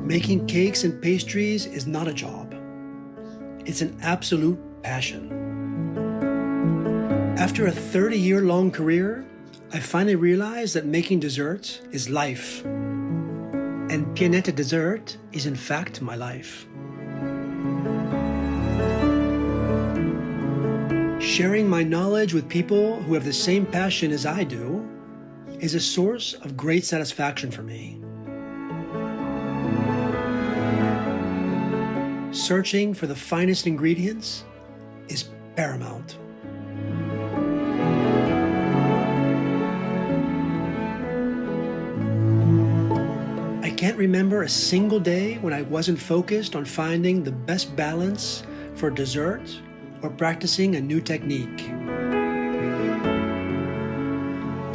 Making cakes and pastries is not a job. It's an absolute passion. After a 30-year-long career, I finally realized that making desserts is life. And PIANETA dessert is in fact my life. Sharing my knowledge with people who have the same passion as I do is a source of great satisfaction for me. Searching for the finest ingredients is paramount. I can't remember a single day when I wasn't focused on finding the best balance for dessert or practicing a new technique.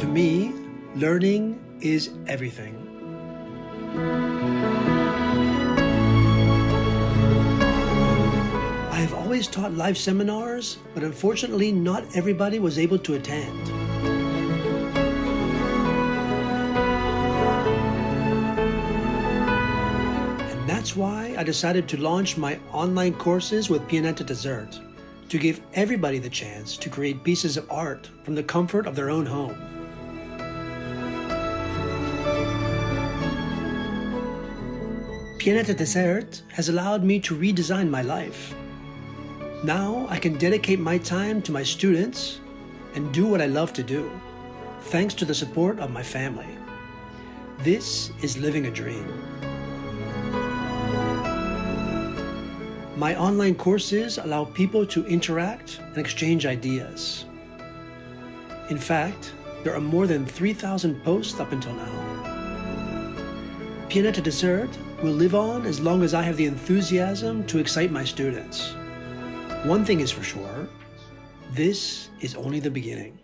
To me, learning is everything. I have always taught live seminars, but unfortunately not everybody was able to attend. And that's why I decided to launch my online courses with PIANETA Dessert, to give everybody the chance to create pieces of art from the comfort of their own home. PIANETA Dessert has allowed me to redesign my life. Now I can dedicate my time to my students and do what I love to do, thanks to the support of my family. This is living a dream. My online courses allow people to interact and exchange ideas. In fact, there are more than 3,000 posts up until now. PIANETA Dessert will live on as long as I have the enthusiasm to excite my students. One thing is for sure, this is only the beginning.